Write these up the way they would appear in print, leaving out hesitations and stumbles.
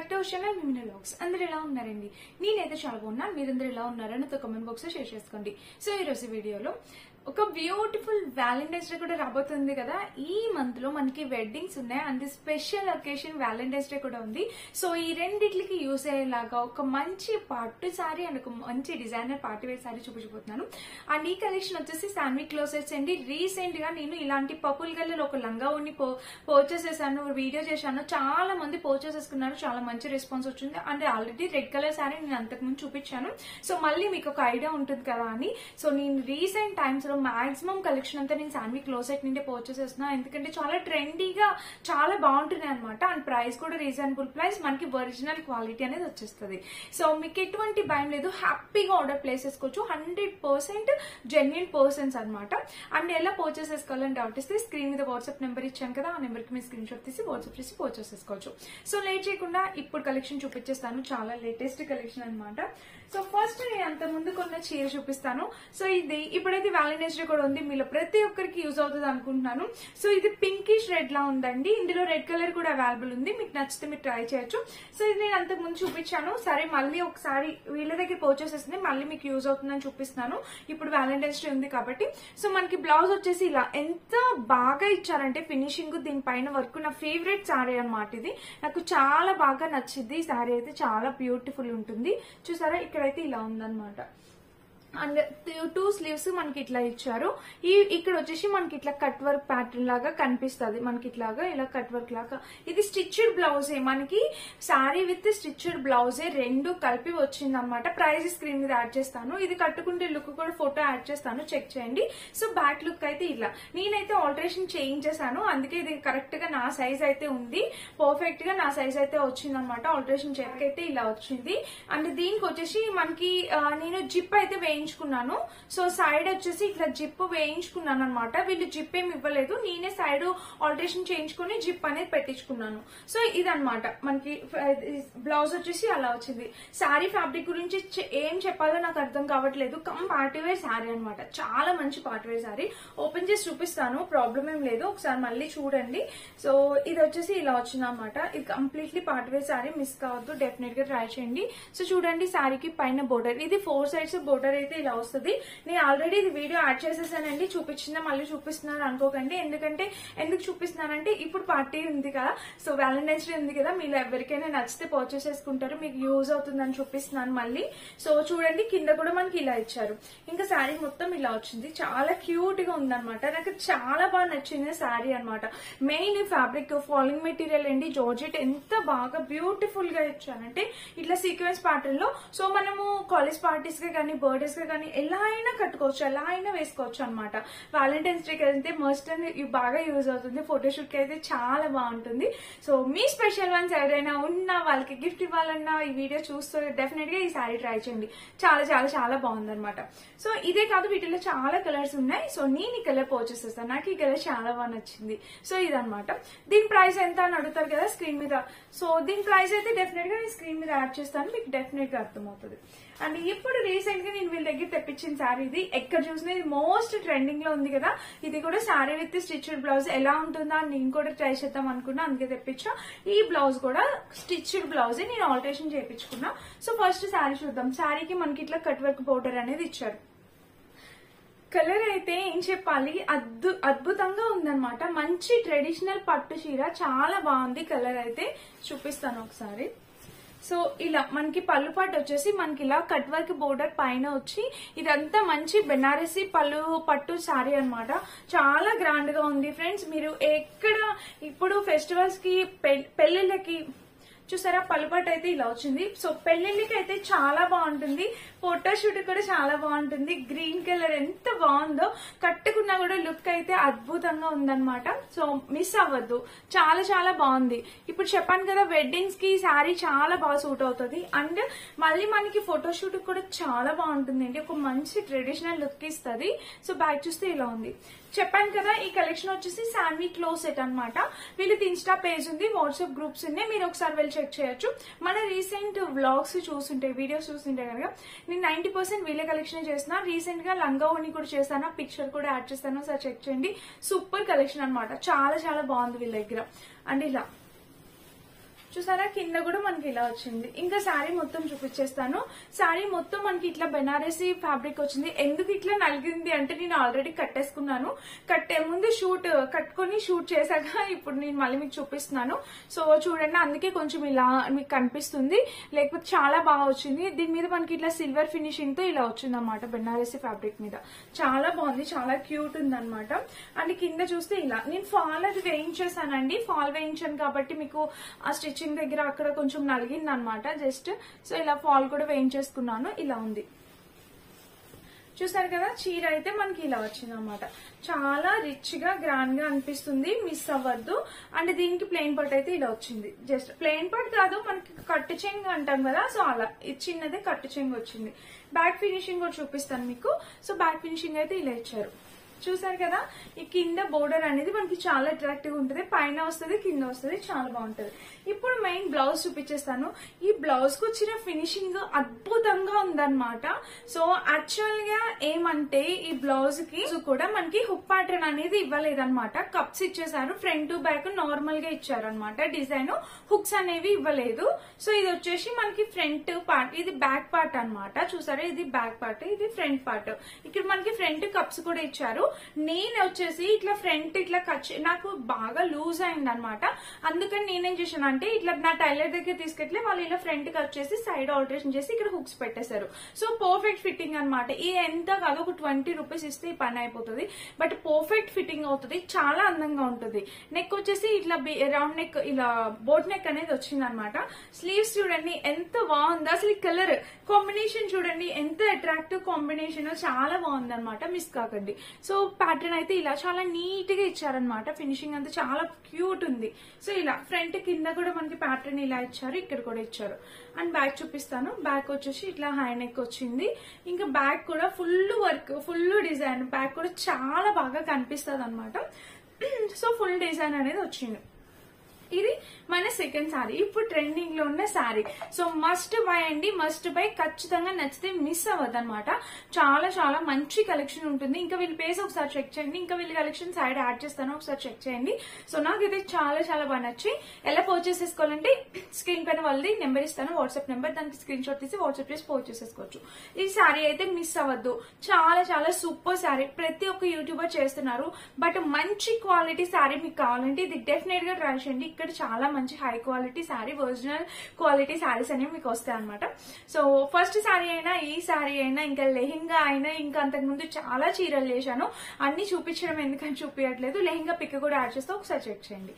Back to our channel Mimina vlogs. అందరూ ఎలా ఉన్నారండి? నేనైతే చాలా బాగున్నాను. మీరందరూ ఎలా ఉన్నారని నాతో కామెంట్ బాక్స్ లో షేర్ చేసుకోండి. సో ఈ రోజు వీడియోలో ఒక బ్యూటిఫుల్ వ్యాలంటైన్స్ డే కూడా రాబోతుంది కదా. ఈ మంత్ లో మనకి వెడ్డింగ్స్ ఉన్నాయి and special occasion Valentine's Day కూడా ఉంది. సో ఈ రెండిట్లకి యూస్ అయ్యేలాగా ఒక మంచి పట్టు సారీ అండ్ ఒక మంచి డిజైనర్ పార్టీ వేర్ సారీ చూపించబోతున్నాను. అండ్ ఈ కలెక్షన్ వచ్చేసి శాన్వి క్లోజెట్స్ అండి. రీసెంట్ గా నేను ఇలాంటి పర్పుల్ కలర్ ఒక లంగా ఉన్ని పర్చేస్ చేశాను, వీడియో చేశాను. చాలా మంది పర్చేస్ చేసుకున్నారు, చాలా మంచి రెస్పాన్స్ వచ్చింది. And already red colour sorry నేను అంతకుముందు చూపించాను. సో మళ్ళీ మీకు ఒక ఐడియా ఉంటుంది కదా అని. సో నేను రీసెంట్ టైమ్స్ మాక్సిమం కలెక్షన్ అంతా నేను శాన్వి క్లోజెట్ నుండి పర్చేస్ చేస్తున్నాను. ఎందుకంటే చాలా ట్రెండీగా చాలా బాగుంటున్నాయి అనమాట. అండ్ ప్రైస్ కూడా రీజనబుల్ ప్రైస్, మనకి ఒరిజినల్ క్వాలిటీ అనేది వచ్చేస్తుంది. సో మీకు ఎటువంటి భయం లేదు, హ్యాపీగా ఆర్డర్ ప్లేస్ చేసుకోవచ్చు. 100% జెన్యున్ పర్సన్స్ అనమాట. అండ్ ఎలా పర్చేస్ చేసుకోవాలని డౌట్ ఇస్తే స్క్రీన్ మీద వాట్సాప్ నెంబర్ ఇచ్చాను కదా, ఆ నెంబర్ కి మీరు స్క్రీన్ షాట్ తీసి వాట్సాప్ చేసి పర్చేస్ చేసుకోవచ్చు. సో లేట్ చేయకుండా ఇప్పుడు కలెక్షన్ చూపించేస్తాను. చాలా లేటెస్ట్ కలెక్షన్ అనమాట. సో ఫస్ట్ నేను అంత ముందు కొన్న చీర చూపిస్తాను. సో ఇది ఇప్పుడైతే వ్యాలంటైన్స్ డే కూడా ఉంది, మీలో ప్రతి ఒక్కరికి యూజ్ అవుతుంది అనుకుంటున్నాను. సో ఇది పింకిష్ రెడ్ లా ఉందండి. ఇందులో రెడ్ కలర్ కూడా అవైలబుల్ ఉంది, మీకు నచ్చితే మీరు ట్రై చేయొచ్చు. సో ఇది నేను అంతకు ముందు చూపించాను. సరే మళ్ళీ ఒకసారి వీళ్ళ దగ్గర పర్చేస్ చేస్తుంది, మళ్ళీ మీకు యూజ్ అవుతుందని చూపిస్తున్నాను. ఇప్పుడు వ్యాలంటైన్స్ డే ఉంది కాబట్టి. సో మనకి బ్లౌజ్ వచ్చేసి ఇలా ఎంత బాగా ఇచ్చారంటే ఫినిషింగ్, దీనిపైన వర్క్ నా ఫేవరెట్ సారీ అనమాట. ఇది నాకు చాలా బాగా నచ్చింది. ఈ సారీ అయితే చాలా బ్యూటిఫుల్ ఉంటుంది. చూసారా ఇక్కడైతే ఇలా ఉందన్నమాట. అండ్ 2 స్లీవ్స్ మనకి ఇట్లా ఇచ్చారు. ఇక్కడ వచ్చేసి మనకి ఇట్లా కట్ వర్క్ ప్యాటర్న్ లాగా కనిపిస్తుంది. మనకి ఇట్లాగా ఇలా కట్ వర్క్ లాగా. ఇది స్టిచ్డ్ బ్లౌజే, మనకి శారీ విత్ స్టిచ్డ్ బ్లౌజే రెండు కలిపి వచ్చింది అనమాట. ప్రైస్ స్క్రీన్ మీద యాడ్ చేస్తాను. ఇది కట్టుకుంటే లుక్ కూడా ఫోటో యాడ్ చేస్తాను, చెక్ చేయండి. సో బ్యాక్ లుక్ అయితే ఇలా. నేనైతే ఆల్టరేషన్ చేయించేసాను, అందుకే ఇది కరెక్ట్ గా నా సైజ్ అయితే ఉంది. పర్ఫెక్ట్ గా నా సైజ్ అయితే వచ్చింది అనమాట. ఆల్టరేషన్ అయితే ఇలా వచ్చింది. అండ్ దీనికి వచ్చేసి మనకి నేను జిప్ అయితే వేయించుకున్నాను. సో సైడ్ వచ్చేసి ఇట్లా జిప్ వేయించుకున్నాను అనమాట. వీళ్ళు జిప్ ఏమి ఇవ్వలేదు, నేనే సైడ్ ఆల్టరేషన్ చేయించుకుని జిప్ అనేది పెట్టించుకున్నాను. సో ఇదనమాట మనకి బ్లౌజ్ వచ్చేసి అలా వచ్చింది. శారీ ఫ్యాబ్రిక్ గురించి ఏం చెప్పాలో నాకు అర్థం కావట్లేదు. పార్టీ వేర్ శారీ అనమాట, చాలా మంచి పార్టీ వేర్ శారీ. ఓపెన్ చేసి చూపిస్తాను, ప్రాబ్లం ఏం లేదు, ఒకసారి మళ్ళీ చూడండి. సో ఇది వచ్చేసి ఇలా వచ్చింది అనమాట. ఇది completely party wear sari, miss కావద్దు, డెఫినెట్ గా ట్రై చేయండి. సో చూడండి శారీకి పైన బోర్డర్, ఇది 4 సైడ్స్ బోర్డర్ అయితే ఇలా వస్తుంది. నేను ఆల్రెడీ ఇది వీడియో యాడ్ చేసేసానండి, చూపించిందా మళ్ళీ చూపిస్తున్నాను అనుకోకండి. ఎందుకు చూపిస్తున్నానంటే ఇప్పుడు పార్టీ ఉంది కదా, సో వ్యాలంటైన్స్ డే ఉంది కదా, మీరు ఎవరికైనా నచ్చితే పర్చేస్ చేసుకుంటారు, మీకు యూజ్ అవుతుందని చూపిస్తున్నాను మళ్ళీ. సో చూడండి కింద కూడా మనకి ఇలా ఇచ్చారు. ఇంకా శారీ మొత్తం ఇలా వచ్చింది, చాలా క్యూట్ గా ఉందన్నమాట. నాకు చాలా బాగా నచ్చింది శారీ అనమాట. మెయిన్ ఫ్యాబ్రిక్ ఫాలింగ్ మెటీరియల్ అండి, జార్జెట్ ఎంత బాగా బ్యూటిఫుల్ గా ఇచ్చారంటే ఇట్లా సీక్వెన్స్ ప్యాటర్న్ లో. సో మనము కాలేజ్ పార్టీస్ గా కానీ బర్త్డేస్ గా కానీ ఎలా అయినా కట్టుకోవచ్చు, ఎలా అయినా వేసుకోవచ్చు అనమాట. వ్యాలంటైన్స్ డే అయితే మస్ట్ అండ్ బాగా యూజ్ అవుతుంది. ఫోటోషూట్ కి అయితే చాలా బాగుంటుంది. సో మీ స్పెషల్ వన్స్ ఎవరైనా ఉన్నా వాళ్ళకి గిఫ్ట్ ఇవ్వాలన్నా ఈ వీడియో చూస్తూ డెఫినెట్ గా ఈ సారీ ట్రై చేయండి. చాలా చాలా చాలా బాగుందన్నమాట. సో ఇదే కాదు, వీటిలో చాలా కలర్స్ ఉన్నాయి. సో నేను ఈ కలర్ పర్చేస్ చేస్తాను, నాకు ఈ కలర్ చాలా బాగా నచ్చింది. సో ఇదనమాట. దీని ప్రైస్ ఎంత అని అడుగుతారు కదా స్క్రీన్ మీద. సో దీని ప్రైస్ అయితే డెఫినెట్ గా నేను స్క్రీన్ మీద యాడ్ చేస్తాను, మీకు డెఫినెట్ గా అర్థమవుతుంది. అండ్ ఇప్పుడు రీసెంట్ గా నేను వీళ్ళ దగ్గర తెప్పించిన శారీ ఇది. ఎక్కడ చూసినా ఇది మోస్ట్ ట్రెండింగ్ లో ఉంది కదా. ఇది కూడా శారీ విత్ స్టిచ్డ్ బ్లౌజ్ ఎలా ఉంటుందా అని నేను కూడా ట్రై చేద్దాం అనుకున్నా, అందుకే తెప్పించా. ఈ బ్లౌజ్ కూడా స్టిచ్డ్ బ్లౌజ్ నేను ఆల్టరేషన్ చేయించుకున్నా. సో ఫస్ట్ శారీ చూద్దాం. శారీకి మనకి ఇట్లా కట్ వర్క్ బోర్డర్ అనేది ఇచ్చారు. కలర్ అయితే ఏం చెప్పాలి, అద్భుతంగా ఉందన్నమాట. మంచి ట్రెడిషనల్ పట్టు చీర, చాలా బాగుంది. కలర్ అయితే చూపిస్తాను ఒకసారి. సో ఇలా మనకి పళ్ళు పాటు వచ్చేసి మనకి ఇలా కట్ వర్క్ బోర్డర్ పైన వచ్చి ఇదంతా మంచి బెనారసి పట్టు శారీ అనమాట. చాలా గ్రాండ్ గా ఉంది ఫ్రెండ్స్. మీరు ఎక్కడ ఇప్పుడు ఫెస్టివల్స్ కి పెళ్లిళ్ళకి చూసారా పళ్ళుపాటు అయితే ఇలా వచ్చింది. సో పెళ్లిళ్ళకి అయితే చాలా బాగుంటుంది, ఫోటోషూట్ కూడా చాలా బాగుంటుంది. గ్రీన్ కలర్ ఎంత బాగుందో, కట్టుకున్నా కూడా లుక్ అయితే అద్భుతంగా ఉందన్నమాట. సో మిస్ అవ్వద్దు, చాలా చాలా బాగుంది. ఇప్పుడు చెప్పాను కదా వెడ్డింగ్స్ కి శారీ చాలా బాగా సూట్ అవుతుంది. అండ్ మళ్ళీ మనకి ఫోటోషూట్ కూడా చాలా బాగుంటుంది అండి, ఒక మంచి ట్రెడిషనల్ లుక్ ఇస్తుంది. సో బ్యాక్ చూస్తే ఇలా ఉంది. చెప్పాను కదా ఈ కలెక్షన్ వచ్చేసి శాన్వి క్లోజెట్ అనమాట. వీళ్ళకి ఇన్స్టా పేజ్ ఉంది, వాట్సాప్ గ్రూప్స్ ఉన్నాయి, మీరు ఒకసారి వెళ్ళి చెక్ చేయొచ్చు. మన రీసెంట్ వ్లాగ్స్ చూస్తుంటే, వీడియోస్ చూస్తుంటే కనుక నేను 90% వీళ్ళ కలెక్షన్ చేసిన. రీసెంట్ గా లంగా ఓని కూడా చేశాను, పిక్చర్ కూడా యాడ్ చేస్తాను, సార్ చెక్ చేయండి. సూపర్ కలెక్షన్ అనమాట, చాలా చాలా బాగుంది వీళ్ళ దగ్గర. అండ్ ఇలా చూసారా కింద కూడా మనకి ఇలా వచ్చింది. ఇంకా శారీ మొత్తం చూపించేస్తాను. శారీ మొత్తం మనకి ఇట్లా బెనారసీ ఫ్యాబ్రిక్ వచ్చింది. ఎందుకు ఇట్లా నలిగింది అంటే నేను ఆల్రెడీ కట్టేసుకున్నాను. కట్టే ముందు కట్టుకొని షూట్ చేశాక ఇప్పుడు నేను మళ్ళీ మీకు చూపిస్తున్నాను. సో చూడండి, అందుకే కొంచెం ఇలా మీకు కనిపిస్తుంది, లేకపోతే చాలా బాగా వచ్చింది. దీని మీద మనకి ఇట్లా సిల్వర్ ఫినిషింగ్ తో ఇలా వచ్చింది అనమాట. బెనారసీ ఫ్యాబ్రిక్ మీద చాలా బాగుంది, చాలా క్యూట్ ఉంది అనమాట. అండ్ కింద చూస్తే ఇలా నేను ఫాల్ అది వేయించేసానండి. ఫాల్ వేయించాను కాబట్టి మీకు ఆ స్టిచ్చింగ్ దగ్గర అక్కడ కొంచెం నలిగింది అనమాట జస్ట్. సో ఇలా ఫాల్ కూడా వేయించేసుకున్నాను. ఇలా ఉంది, చూసారు కదా. చీర అయితే మనకి ఇలా వచ్చింది అనమాట. చాలా రిచ్ గా గ్రాండ్ గా అనిపిస్తుంది, మిస్ అవ్వద్దు. అండ్ దీనికి ప్లెయిన్ పట్ అయితే ఇలా వచ్చింది. జస్ట్ ప్లెయిన్ పట్ కాదు, మనకి కట్టు చెంగు అంటాం కదా, సో అలా చిన్నదే కట్టు చెంగు వచ్చింది. బ్యాక్ ఫినిషింగ్ కూడా చూపిస్తాను మీకు. సో బ్యాక్ ఫినిషింగ్ అయితే ఇలా ఇచ్చారు, చూసారు కదా. ఈ కింద బోర్డర్ అనేది మనకి చాలా అట్రాక్టివ్ ఉంటుంది. పైన వస్తుంది, కింద వస్తుంది, చాలా బాగుంటది. ఇప్పుడు మెయిన్ బ్లౌజ్ చూపించేస్తాను. ఈ బ్లౌజ్ కు వచ్చిన ఫినిషింగ్ అద్భుతంగా ఉందన్నమాట. సో యాక్చువల్ గా ఏమంటే ఈ బ్లౌజ్ కి కూడా మనకి హుక్ ప్యాటర్న్ అనేది ఇవ్వలేదన్నమాట. కప్స్ ఇచ్చేసారు, ఫ్రంట్ టు బ్యాక్ నార్మల్ గా ఇచ్చారనమాట డిజైన్. హుక్స్ అనేవి ఇవ్వలేదు. సో ఇది వచ్చేసి మనకి ఫ్రంట్ పార్ట్, ఇది బ్యాక్ పార్ట్ అన్నమాట. చూసారా, ఇది బ్యాక్ పార్ట్, ఇది ఫ్రంట్ పార్ట్. ఇక్కడ మనకి ఫ్రంట్ కప్స్ కూడా ఇచ్చారు. నేను వచ్చేసి ఇట్లా ఫ్రంట్ ఇట్లా నాకు బాగా లూజ్ అయింది అనమాట. అందుకని నేనేం చేశాను అంటే ఇట్లా నా టైలర్ దగ్గర తీసుకెళ్లి వాళ్ళు ఇలా ఫ్రంట్ కట్ చేసి సైడ్ ఆల్టరేషన్ చేసి ఇక్కడ హుక్స్ పెట్టేశారు. సో పర్ఫెక్ట్ ఫిట్టింగ్ అనమాట. ఇది ఎంత కాదు, ఒక 20 రూపీస్ ఇస్తే ఈ పని అయిపోతుంది. బట్ పర్ఫెక్ట్ ఫిట్టింగ్ అవుతుంది, చాలా అందంగా ఉంటుంది. నెక్ వచ్చేసి ఇట్లా రౌండ్ నెక్, ఇలా బోట్ నెక్ అనేది వచ్చింది అనమాట. స్లీవ్స్ చూడండి ఎంత బాగుందో, అసలు ఈ కలర్ కాంబినేషన్ చూడండి ఎంత అట్రాక్టివ్ కాంబినేషన్, చాలా బాగుంది అనమాట. మిస్ కాకండి. సో ప్యాటర్న్ అయితే ఇలా చాలా నీట్ గా ఇచ్చారనమాట. ఫినిషింగ్ అంతా చాలా క్యూట్ ఉంది. సో ఇలా ఫ్రంట్ కింద కూడా మనకి ప్యాటర్న్ ఇలా ఇచ్చారు, ఇక్కడ కూడా ఇచ్చారు. అండ్ బ్యాక్ చూపిస్తాను. బ్యాక్ వచ్చేసి ఇట్లా హై నెక్ వచ్చింది. ఇంకా బ్యాక్ కూడా full work, full design. Back కూడా చాలా బాగా కనిపిస్తుంది అనమాట. సో ఫుల్ డిజైన్ అనేది వచ్చింది. ఇది మన సెకండ్ శారీ, ఇప్పుడు ట్రెండింగ్ లో ఉన్న శారీ. సో మస్ట్ బై అండి, మస్ట్ బై. ఖచ్చితంగా నచ్చితే మిస్ అవ్వద్దు అనమాట. చాలా చాలా మంచి కలెక్షన్ ఉంటుంది. ఇంకా వీళ్ళ పేజ్ ఒకసారి చెక్ చేయండి. ఇంకా వీళ్ళ కలెక్షన్ సైడ్ యాడ్ చేస్తాను, ఒకసారి చెక్ చేయండి. సో నాకైతే చాలా చాలా బాగా నచ్చి. ఎలా పర్చేస్ చేసుకోవాలంటే స్క్రీన్ పైన వాళ్ళది నెంబర్ ఇస్తాను, వాట్సాప్ నెంబర్. దానికి స్క్రీన్ షాట్ తీసి వాట్సాప్ చేసి పర్చేస్ చేసుకోవచ్చు. ఈ శారీ అయితే మిస్ అవ్వద్దు. చాలా చాలా సూపర్ శారీ. ప్రతి ఒక్క యూట్యూబర్ చేస్తున్నారు. బట్ మంచి క్వాలిటీ శారీ మీకు కావాలంటే ఇది డెఫినెట్ గా ట్రై చేయండి. ఇక్కడ చాలా మంచి high quality sari, original quality saris అనేవి మీకు వస్తాయి అనమాట. సో ఫస్ట్ శారీ అయినా, ఈ శారీ అయినా, ఇంకా లెహెంగా అయినా, ఇంకా అంతకుముందు చాలా చీరలు చేశాను. అన్ని చూపించడం ఎందుకని చూపించట్లేదు. లెహెంగా పిక్ కూడా యాడ్ చేస్తే ఒకసారి చెక్ చేయండి.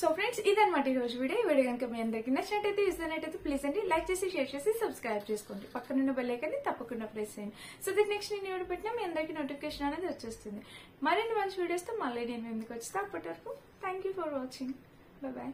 సో ఫ్రెండ్స్, ఇదన్నమాట ఈ రోజు వీడియో కనుక మీ అందరికీ నచ్చినట్టయితే ఇస్తున్నట్టయితే ప్లీజ్ అండి లైక్ చేసి షేర్ చేసి సబ్స్క్రైబ్ చేసుకోండి. పక్కనున్న బెల్ ఐకాన్ ని తప్పకుండా ప్రెస్ చేయండి. సో దట్ నెక్స్ట్ నేను వీడియో పెట్టినా మీ అందరికీ నోటిఫికేషన్ అనేది వచ్చేస్తుంది. మరిన్ని మంచి వీడియోస్ తో మళ్ళీ నేను ఎందుకు వచ్చేస్తా. అప్పటి వరకు thank you for watching. Bye bye.